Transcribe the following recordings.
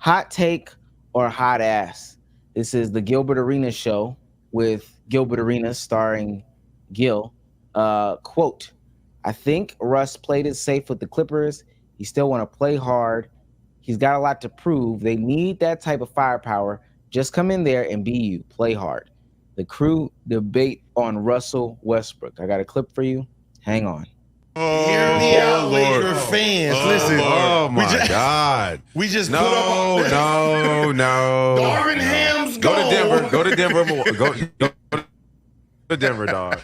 Hot take or hot ass? This is the Gilbert Arenas show with Gilbert Arenas starring Gil. Quote, I think Russ played it safe with the Clippers. He still want to play hard. He's got a lot to prove. They need that type of firepower. Just come in there and be you. Play hard. The crew debate on Russell Westbrook. I got a clip for you. Hang on. Hear me out, Laker fans. Listen. Oh my God. We just No. Darvin Ham's Go gone. to Denver. Go to Denver. Go to Denver, dog.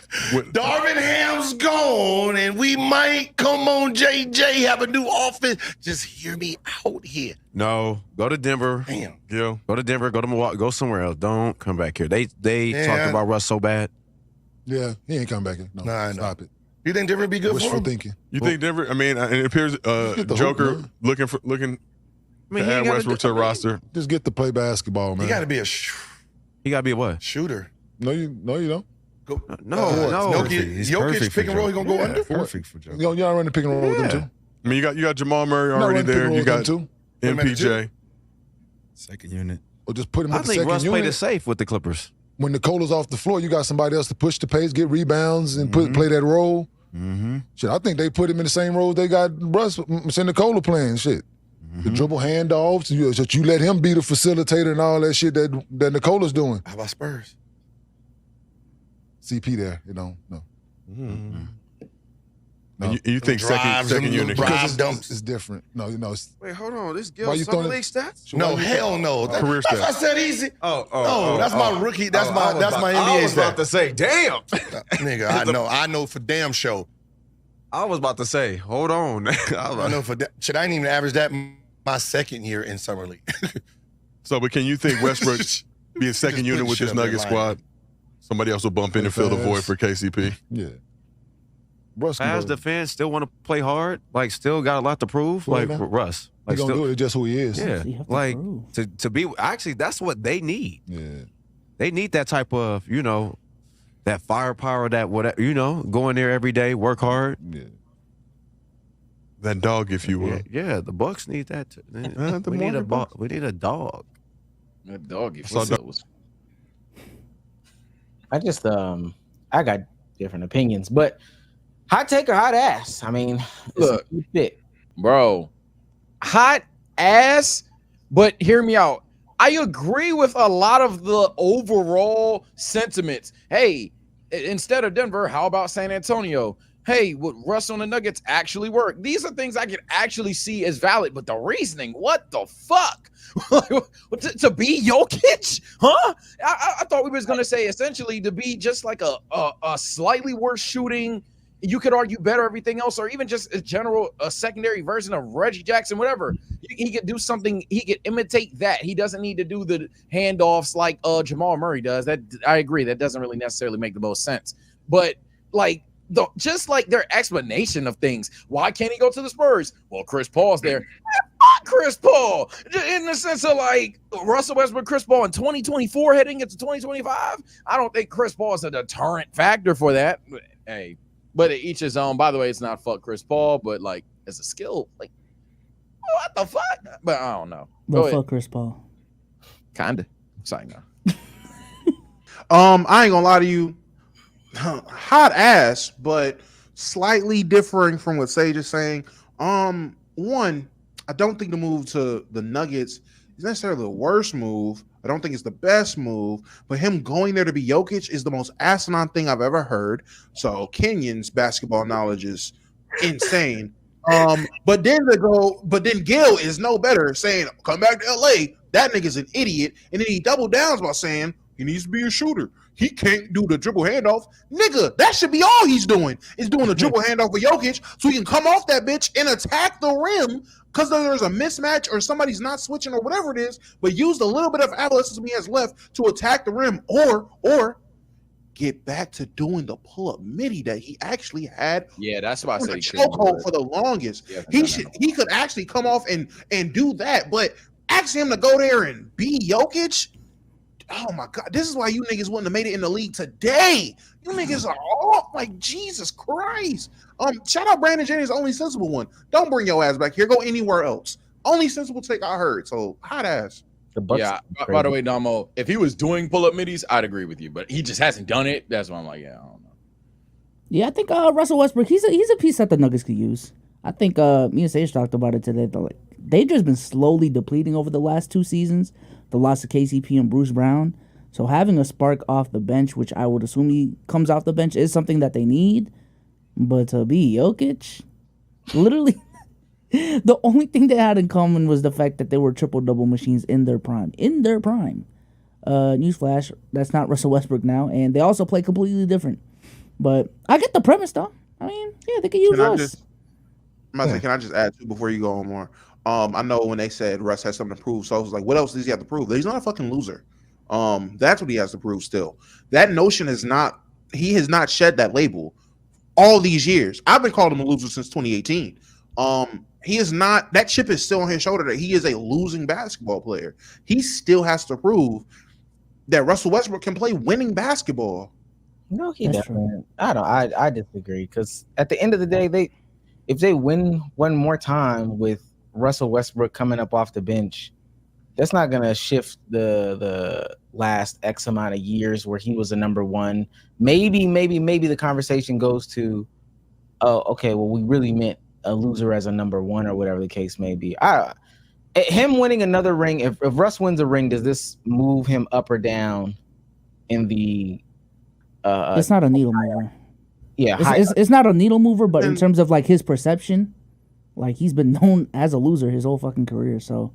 Darvin Ham's gone, and we might come on JJ have a new offense. Just hear me out here. No, go to Denver. Damn. Go to Denver. Go to Milwaukee. Go somewhere else. Don't come back here. They talked about Russ so bad. Yeah, he ain't coming back here. No, Nah, stop it. You think Denver would be good Wishful for him? thinking. You think Denver? I mean, it appears Get the Joker hoop, man. looking I mean, to add Westbrook to the roster. Just get to play basketball, man. He got to be a He got to be a what? shooter. No, you don't. Go. No. Jokic pick and roll. He gonna go under. Perfect for Joe. You don't run the pick and roll with them too. I mean, you got Jamal Murray Not already running pick and there. roll You with them got too. MPJ. Second unit. Or just put him I with the think second Russ played it unit. safe with the Clippers. When Nicola's off the floor, you got somebody else to push the pace, get rebounds, and play that role. Mm-hmm. Shit, I think they put him in the same role they got Russ and Nicola playing. Shit, the dribble handoffs. You let him be the facilitator and all that shit that Nicola's doing. How about Spurs? CP there, no. And you think Drives, second them unit? drive Because dumps. it's different. No, it's Wait, hold on. This Why you Gil Summer throwing- League stats? No, hell no. Career That's why I stats. said easy. Oh, That's my rookie. That's my I NBA was about stat. to say, damn. Nigga, I know for damn sure. I was about to say, hold on. I know for shit. I didn't even average that my second year in summer league. So, but can you think Westbrook be a second Just unit put with shit this up in Nugget line. squad? Somebody else will bump in and fill the void for KCP. yeah. Russ can As go. defense, still want to play hard. Like, still got a lot to prove. Well, Like now, Russ. He Like, gonna still, do it. It's just who he is. yeah. He have to Like prove. to be actually, that's what they need. Yeah. They need that type of, that firepower, that whatever, go in there every day, work hard. Yeah. That dog, if you will. Yeah, the Bucks need that too. the We need a Milwaukee Bucks. we need a dog. That dog, if So you was I got different opinions, but hot take or hot ass? I mean, Look. fit. bro, hot ass, but hear me out. I agree with a lot of the overall sentiments. Hey, instead of Denver, how about San Antonio? Hey, would Russ on the Nuggets actually work? These are things I can actually see as valid, but the reasoning, what the fuck? to be Jokic? Huh? I thought we was going to say essentially to be just like a slightly worse shooting, you could argue better everything else, or even just a secondary version of Reggie Jackson, whatever. He could do something. He could imitate that. He doesn't need to do the handoffs like Jamal Murray does. That I agree. That doesn't really necessarily make the most sense. But like just like their explanation of things. Why can't he go to the Spurs? Well, Chris Paul's there. Fuck Chris Paul. In the sense of like Russell Westbrook, Chris Paul in 2024 heading into 2025. I don't think Chris Paul is a deterrent factor for that. But, hey. But each his own. By the way, it's not fuck Chris Paul, but like as a skill, like what the fuck? But I don't know. Go But ahead. fuck Chris Paul. Kinda. Sorry, no. I ain't gonna lie to you. Hot ass, but slightly differing from what Sage is saying. One, I don't think the move to the Nuggets is necessarily the worst move. I don't think it's the best move, but him going there to be Jokic is the most asinine thing I've ever heard. So Kenyon's basketball knowledge is insane. But then Gil is no better, saying, come back to LA. That nigga's an idiot. And then he double downs by saying he needs to be a shooter. He can't do the dribble handoff. Nigga, that should be all he's doing, is doing the dribble handoff with Jokic so he can come off that bitch and attack the rim because there's a mismatch or somebody's not switching or whatever it is, but use the little bit of athleticism he has left to attack the rim or get back to doing the pull-up midi that he actually had Yeah, that's why I on said the he couldn't do chokehold it. for the longest. Yeah, He could actually come off and do that, but asking him to go there and be Jokic, oh my God, this is why you niggas wouldn't have made it in the league today. You niggas are all like, Jesus Christ. Shout out Brandon Jennings, the only sensible one. Don't bring your ass back here. Go anywhere else. Only sensible take I heard. So hot ass. The Bucks. Yeah. By the way, Damo, if he was doing pull-up middies, I'd agree with you, but he just hasn't done it. That's why I'm like, yeah, I don't know. Yeah, I think Russell Westbrook, he's a piece that the Nuggets could use. I think me and Sage talked about it today. Like, they've just been slowly depleting over the last 2 seasons. The loss of KCP and Bruce Brown. So having a spark off the bench, which I would assume he comes off the bench, is something that they need. But to be Jokic, literally, the only thing they had in common was the fact that they were triple-double machines in their prime. In their prime. Newsflash, that's not Russell Westbrook now. And they also play completely different. But I get the premise, though. I mean, yeah, they could use Russ. Can I just add too before you go on more? I know when they said Russ has something to prove, so I was like, what else does he have to prove? He's not a fucking loser. That's what he has to prove still. That notion he has not shed that label all these years. I've been calling him a loser since 2018. He is not, that chip is still on his shoulder that he is a losing basketball player. He still has to prove that Russell Westbrook can play winning basketball. No, he That's doesn't. I disagree because at the end of the day, if they win one more time with Russell Westbrook coming up off the bench, that's not gonna shift the last X amount of years where he was a number one. Maybe the conversation goes to, oh, okay, well, we really meant a loser as a number one or whatever the case may be. Him winning another ring, if Russ wins a ring, does this move him up or down in the? It's not a needle mover. Yeah, it's not a needle mover, but in terms of like his perception, like he's been known as a loser his whole fucking career. So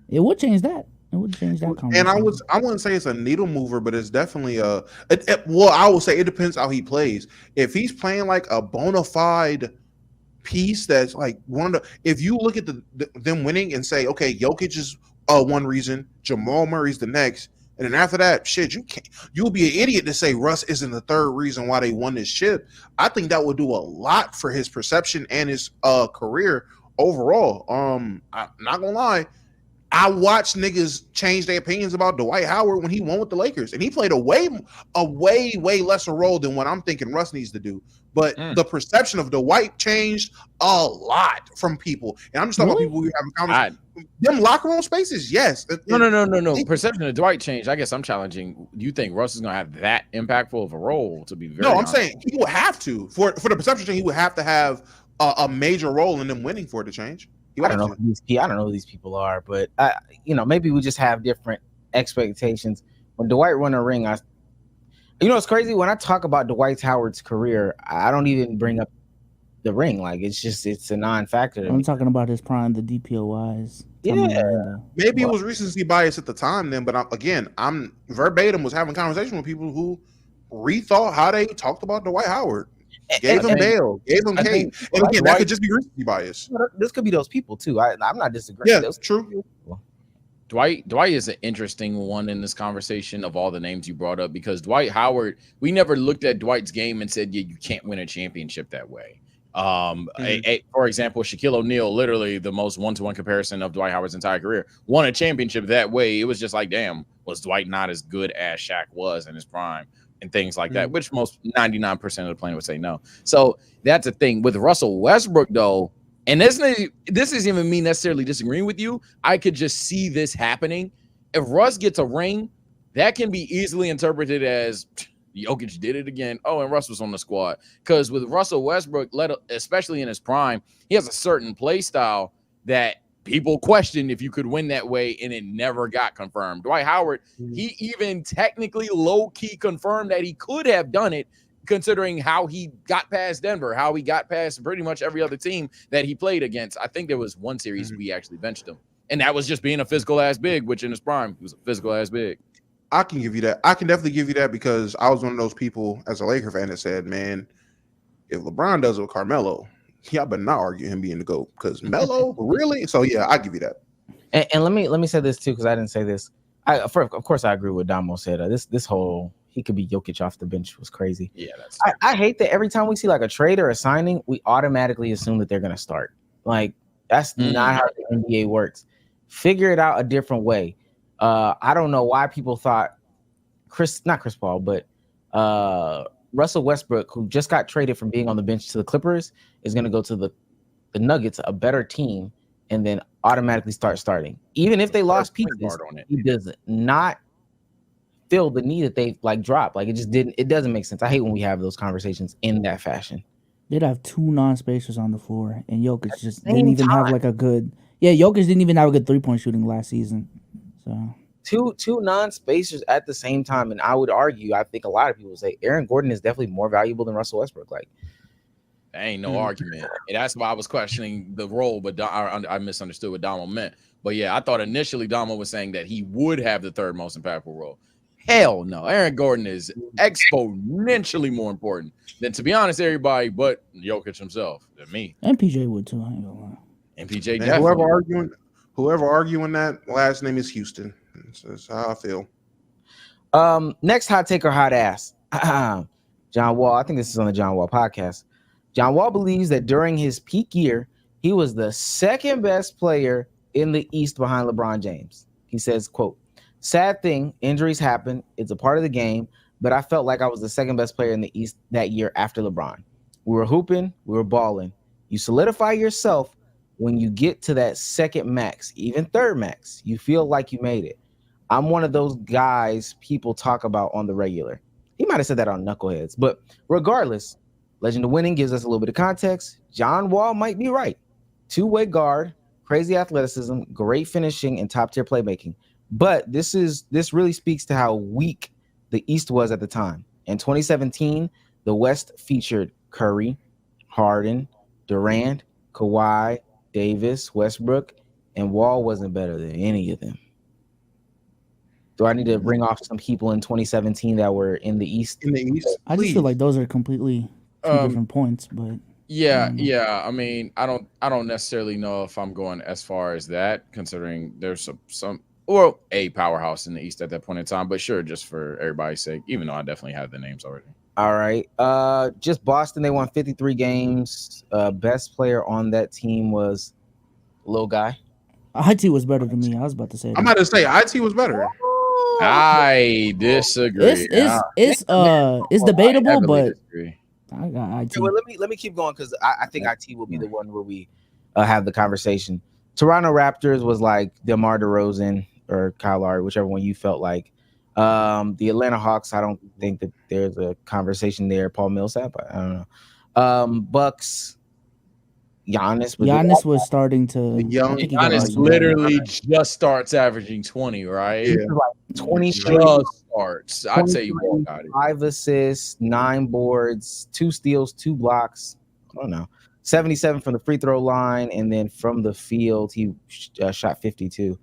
it would change that. It would change that conversation. And I wouldn't say it's a needle mover, but it's definitely well, I would say it depends how he plays. If he's playing like a bona fide piece that's like if you look at them winning and say, okay, Jokic is one reason, Jamal Murray's the next. And then after that, shit, you'll be an idiot to say Russ isn't the third reason why they won this ship. I think that would do a lot for his perception and his career overall. I'm not gonna lie, I watched niggas change their opinions about Dwight Howard when he won with the Lakers, and he played a way lesser role than what I'm thinking Russ needs to do. But the perception of Dwight changed a lot from people, and I'm just talking about people who have conversations. Them locker room spaces, yes. No. Perception of Dwight changed. I guess I'm challenging. Do you think Russ is going to have that impactful of a role? To be very honest? I'm saying he would have to for the perception change. He would have to have a major role in them winning for it to change. I don't know who these people are, but maybe we just have different expectations. When Dwight won a ring, it's crazy when I talk about Dwight Howard's career, I don't even bring up the ring. Like it's a non-factor. I'm talking about his prime, the DPOYs. Yeah, maybe it was recency bias at the time then, but I'm verbatim was having conversation with people who rethought how they talked about Dwight Howard. Gave him bail, gave him Kate. And again, that could just be recency bias. This could be those people too. I'm not disagreeing. Yeah, true. Dwight is an interesting one in this conversation of all the names you brought up, because Dwight Howard, we never looked at Dwight's game and said, yeah, you can't win a championship that way. For example, Shaquille O'Neal, literally the most one-to-one comparison of Dwight Howard's entire career, won a championship that way. It was just like, damn, was Dwight not as good as Shaq was in his prime and things like that, which most 99% of the planet would say no. So that's the thing with Russell Westbrook, though. And this isn't even me necessarily disagreeing with you. I could just see this happening. If Russ gets a ring, that can be easily interpreted as Jokic did it again. Oh, and Russ was on the squad. Because with Russell Westbrook, especially in his prime, he has a certain play style that people questioned if you could win that way, and it never got confirmed. Dwight Howard, he even technically low-key confirmed that he could have done it, considering how he got past Denver, how he got past pretty much every other team that he played against. I think there was one series we actually benched him, and that was just being a physical ass big, which in his prime, he was a physical ass big. I can give you that. I can definitely give you that, because I was one of those people as a Laker fan that said, man, if LeBron does it with Carmelo, y'all better not argue him being the GOAT, because Melo, really? So yeah, I'll give you that. And let me say this too, because I didn't say this. Of course, I agree with Damo said. This whole he could be Jokic off the bench was crazy. Yeah, that's. I hate that every time we see like a trade or a signing, we automatically assume that they're gonna start. Like that's not how the NBA works. Figure it out a different way. I don't know why people thought not Chris Paul, but Russell Westbrook, who just got traded from being on the bench to the Clippers, is gonna go to the Nuggets, a better team, and then automatically start starting. Even if they lost pieces, on it. he does not feel the need that they like drop. Like it doesn't make sense. I hate when we have those conversations in that fashion. They'd have two non-spacers on the floor, and Jokic just same didn't even have time. like a good. Yeah, Jokic didn't even have a good 3-point shooting last season. So Two non-spacers at the same time, and I would argue, I think a lot of people say Aaron Gordon is definitely more valuable than Russell Westbrook. Like, There ain't no argument. And that's why I was questioning the role, but I misunderstood what Damo meant. But yeah, I thought initially Damo was saying that he would have the third most impactful role. Hell no. Aaron Gordon is exponentially more important than, to be honest, everybody but Jokic himself, than me. and PJ would too. I ain't gonna lie. And PJ Man, definitely. whoever arguing that last name is Houston. That's how I feel. Next hot take or hot ass. John Wall. I think this is on the John Wall podcast. John Wall believes that during his peak year, he was the second best player in the East behind LeBron James. He says, quote, "Sad thing, injuries happen. It's a part of the game, but I felt like I was the second best player in the East that year after LeBron. We were hooping, we were balling. You solidify yourself when you get to that second max, even third max. You feel like you made it. I'm one of those guys people talk about on the regular." He might have said that on Knuckleheads, but regardless, Legend of Winning gives us a little bit of context. John Wall might be right. Two-way guard, crazy athleticism, great finishing, and top-tier playmaking. But this really speaks to how weak the East was at the time. In 2017, the West featured Curry, Harden, Durant, Kawhi, Davis, Westbrook, and Wall wasn't better than any of them. Do I need to bring off some people in 2017 that were in the East? In the East, I just feel like those are completely two different points. But Yeah. I mean, I don't necessarily know if I'm going as far as that, considering there's some or a powerhouse in the East at that point in time. But sure, just for everybody's sake, even though I definitely have the names already. All right. Just Boston, they won 53 games. Best player on that team was little guy. IT was better than me. I was about to say that. I'm about to say IT was better. I disagree. It's debatable, but disagree. I got IT. Okay, well, let me keep going because I think IT will be the one where we have the conversation. Toronto Raptors was like DeMar DeRozan or Kyle Lowry, whichever one you felt like. The Atlanta Hawks, I don't think that there's a conversation there. Paul Millsap, I don't know. Bucks, Giannis was starting to. Giannis literally just starts averaging 20, right? Yeah. Like 20 just starts. I'd say you all got it. 5 assists, 9 boards, 2 steals, 2 blocks. I don't know. 77 from the free throw line, and then from the field, he shot 52.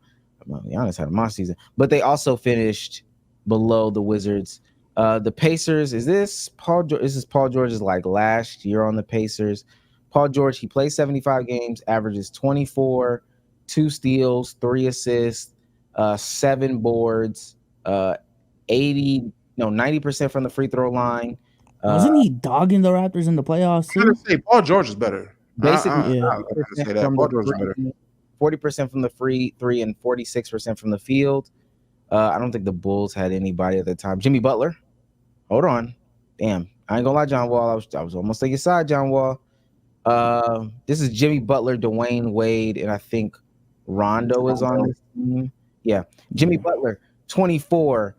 Giannis had a monster season, but they also finished below the Wizards. The Pacers, is this Paul George's like last year on the Pacers. Paul George, he plays 75 games, averages 24, 2 steals, 3 assists, 7 boards, 90% from the free throw line. Wasn't he dogging the Raptors in the playoffs I'm too? gonna say Paul George is better. Basically, yeah. I'm gonna say that. Paul George is better. 40% from the free three and 46% from the field. I don't think the Bulls had anybody at the time. Jimmy Butler. Hold on. Damn. I ain't gonna lie, John Wall. I was almost on your side, John Wall. This is Jimmy Butler, Dwayne Wade, and I think Rondo is on this team. Yeah. Jimmy Butler, 24,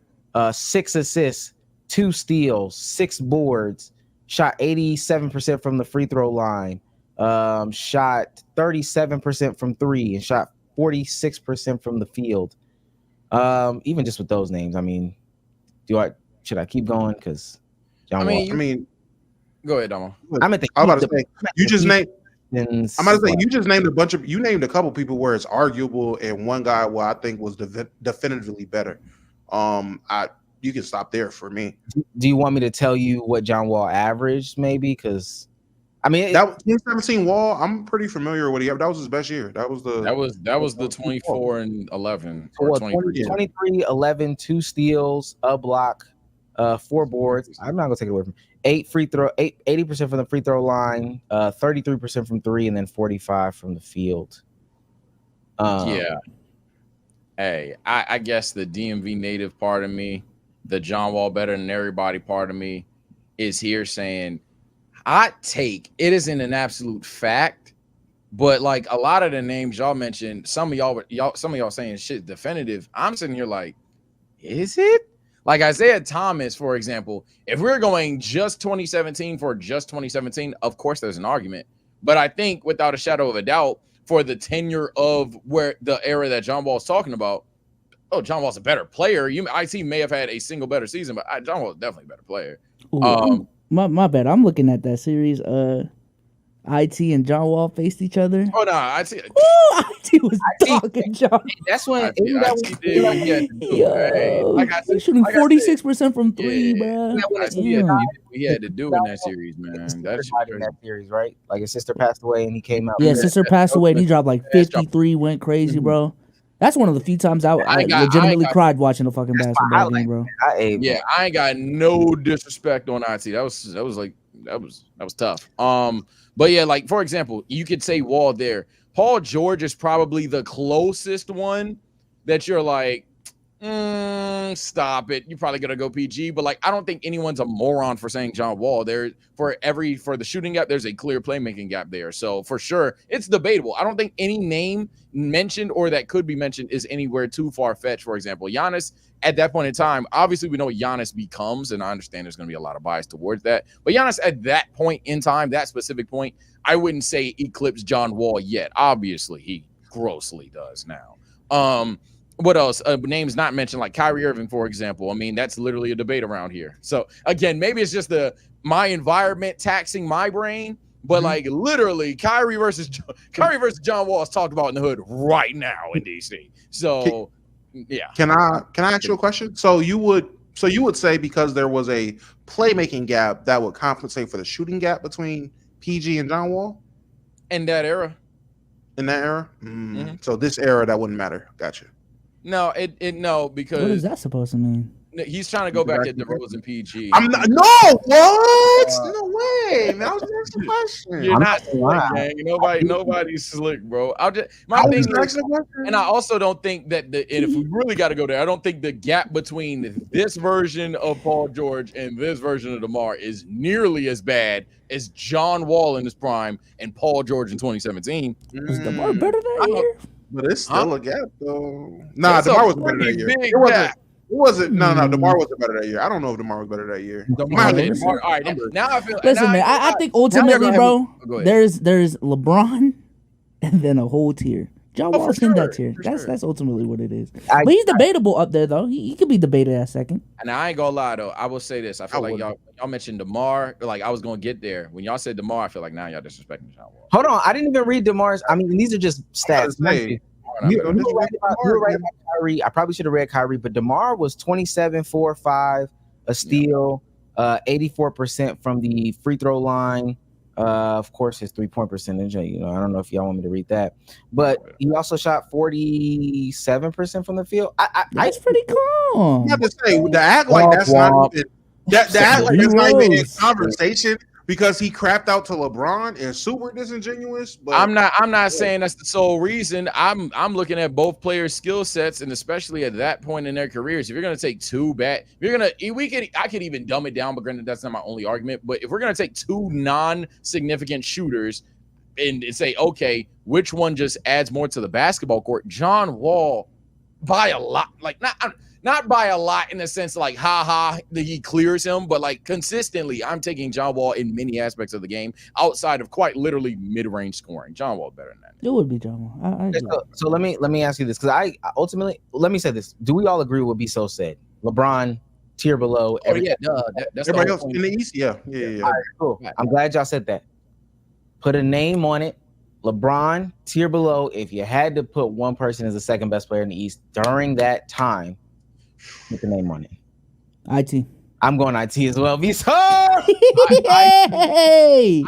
6 assists, 2 steals, 6 boards, shot 87% from the free throw line, shot 37% from 3, and shot 46% from the field. Even just with those names, I mean, should I keep going? Because I mean, go ahead, Domo. I'm about to say you just named a couple people where it's arguable, and one guy where I think was definitively better. You can stop there for me. Do you want me to tell you what John Wall averaged? Maybe because I mean that 2017 Wall. I'm pretty familiar with what he had. That was his best year. That was the 24 and 11 or 23, 11, 2 steals, a block, 4 boards. I'm not gonna take it away from 80% from the free throw line, 33% from 3, and then 45 from the field. Yeah. Hey, I guess the DMV native part of me, the John Wall better than everybody part of me, is here saying hot take. It isn't an absolute fact, But like a lot of the names y'all mentioned, some of y'all saying shit definitive. I'm sitting here like, is it? Like Isaiah Thomas, for example, if we're going just 2017 for just 2017, of course there's an argument. But I think without a shadow of a doubt, for the tenure of where the era that John Wall's talking about, John Wall's a better player. IT may have had a single better season, but John Wall's definitely a better player. Ooh, my bad. I'm looking at that series. IT and John Wall faced each other. Oh no, IT. Ooh, IT was talking John. That's when IT did what he had to do. Hey, Yo, like I said, he's shooting like I said, 46% from three, bro. he had to do in that series, man. That's in that series, right? Like his sister passed away and he came out. Yeah, sister passed away and he dropped like 53, went crazy, bro. That's one of the few times I legitimately cried watching a fucking basketball game, bro. Yeah, I ain't got no disrespect on IT. That was tough. But yeah, like for example, you could say Wall there. Paul George is probably the closest one that you're like, stop it. You're probably gonna go PG, but like I don't think anyone's a moron for saying John Wall. There for the shooting gap, there's a clear playmaking gap there. So for sure, it's debatable. I don't think any name mentioned or that could be mentioned is anywhere too far fetched. For example, Giannis at that point in time, obviously we know what Giannis becomes, and I understand there's gonna be a lot of bias towards that. But Giannis at that point in time, that specific point, I wouldn't say eclipse John Wall yet. Obviously, he grossly does now. What else? Names not mentioned, like Kyrie Irving, for example. I mean, that's literally a debate around here. So again, maybe it's just my environment taxing my brain, but like literally, Kyrie versus John Wall is talked about in the hood right now in DC. So yeah. Can I ask you a question? So you would say because there was a playmaking gap that would compensate for the shooting gap between PG and John Wall in that era? In that era? So this era that wouldn't matter. Gotcha. No, no, because what is that supposed to mean? He's trying to go back to DeRozan PG. I'm not. No, what? No way, man. I was asking a question. You're not slick, gang. Nobody's slick, bro. And I also don't think that and if we really got to go there, I don't think the gap between this version of Paul George and this version of DeMar is nearly as bad as John Wall in his prime and Paul George in 2017. Was DeMar better that year? But it's still a gap, though. Nah, DeMar was better that year. It wasn't. No, DeMar wasn't better that year. I don't know if DeMar was better that year. All right, now I feel. Listen, man. I think ultimately, bro, there's LeBron, and then a whole tier. John Wall's in that tier. That's ultimately what it is. But he's debatable up there, though. He could be debated at second. And I ain't gonna lie, though. I will say this. I feel like y'all mentioned DeMar. Like I was gonna get there when y'all said DeMar. I feel like now y'all disrespecting John Wall. Hold on, I didn't even read DeMar's. I mean, these are just stats. You were right about Kyrie. I probably should have read Kyrie, but DeMar was 27, 4, 5, a steal, 84% from the free throw line. Of course, his 3-point percentage. I don't know if y'all want me to read that, but he also shot 47% from the field. That's pretty cool. You have to say the act like that's not even that act like that's not even in conversation. Because he crapped out to LeBron is super disingenuous. But I'm not saying that's the sole reason. I'm looking at both players' skill sets, and especially at that point in their careers. If you're gonna take I could even dumb it down, but granted, that's not my only argument. But if we're gonna take two non-significant shooters and say, okay, which one just adds more to the basketball court? John Wall by a lot, like not by a lot in the sense like that he clears him, but like consistently, I'm taking John Wall in many aspects of the game outside of quite literally mid-range scoring. John Wall better than that. It would be John Wall. So let me ask you this, because I ultimately, let me say this: do we all agree with what be so said? LeBron tier below. That's everybody else in the East. Yeah. All right, cool. I'm glad y'all said that. Put a name on it. LeBron tier below. If you had to put one person as the second best player in the East during that time, put the name on it. IT. I'm going IT as well. Hey!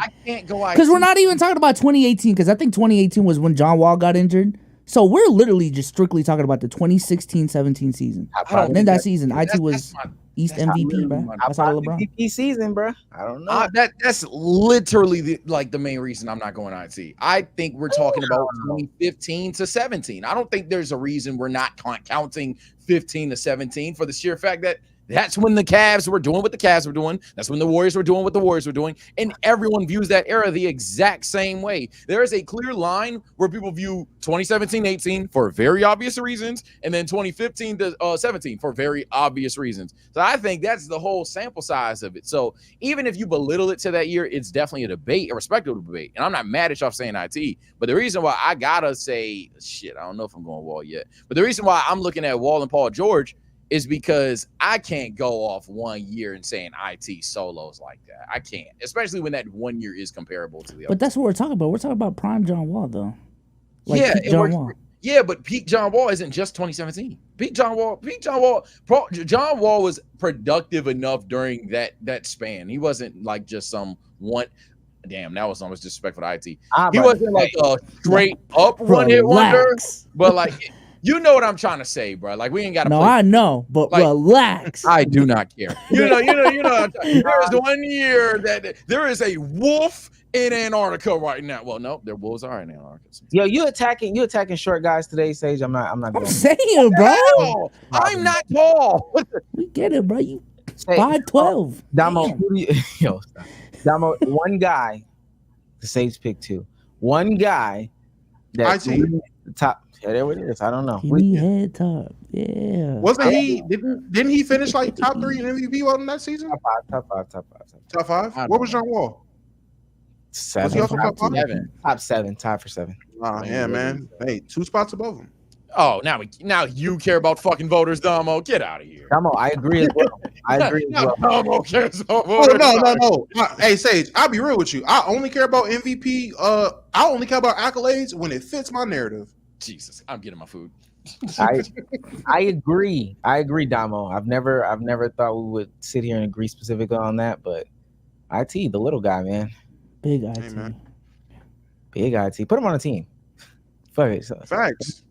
I can't go IT. Because we're not even talking about 2018, because I think 2018 was when John Wall got injured. So we're literally just strictly talking about the 2016-17 season. And then that season, IT was East MVP, bro. Outside of LeBron. MVP season, bro. I don't know. That's literally the main reason I'm not going IT. I think we're talking about 2015 to 17. I don't think there's a reason we're not counting 15 to 17 for the sheer fact that That's when the Cavs were doing what the Cavs were doing. That's when the Warriors were doing what the Warriors were doing. And everyone views that era the exact same way. There is a clear line where people view 2017-18 for very obvious reasons, and then 2015 to 17 for very obvious reasons. So I think that's the whole sample size of it. So even if you belittle it to that year, it's definitely a debate, a respectable debate. And I'm not mad at y'all saying IT, but the reason why I gotta say shit, I don't know if I'm going Wall yet, but the reason why I'm looking at Wall and Paul George is because I can't go off 1 year and saying IT solos like that. I can't, especially when that 1 year is comparable to the other. But that's what we're talking about. We're talking about prime John Wall, though. Like yeah, peak John Wall. Yeah, but peak John Wall isn't just 2017. Peak John Wall was productive enough during that span. He wasn't like just some one. Damn, that was almost disrespectful to IT. He wasn't like a straight up one hit wonder, but like. You know what I'm trying to say, bro. Like we ain't got to. No, I know, but like, relax. I do not care. You know. There is 1 year that there is a wolf in Antarctica right now. Well, no, their wolves are in Antarctica. Yo, you attacking short guys today, Sage. I'm not. I'm saying, bro. I'm not tall. We get it, bro. You 5'12". Damo, Damo. One guy, the Sage pick two. One guy that the top. Yeah, there it is. I don't know. Head top. Yeah. Wasn't he? Didn't he finish like top 3 in MVP voting that season? Top five. Top 5. What was John Wall? 7. Was he also top 5? Top 7. Tied for 7. Oh yeah, man. Hey, 2 spots above him. Oh, now you care about fucking voters, Damo. Get out of here. Damo, I agree as well. Damo cares about voters. No. Hey, Sage, I'll be real with you. I only care about MVP. I only care about accolades when it fits my narrative. Jesus, I'm getting my food. I agree, Damo. I've never thought we would sit here and agree specifically on that, but IT, the little guy, man. Big IT. Hey, man. Big IT. Put him on a team. Fuck it. Facts.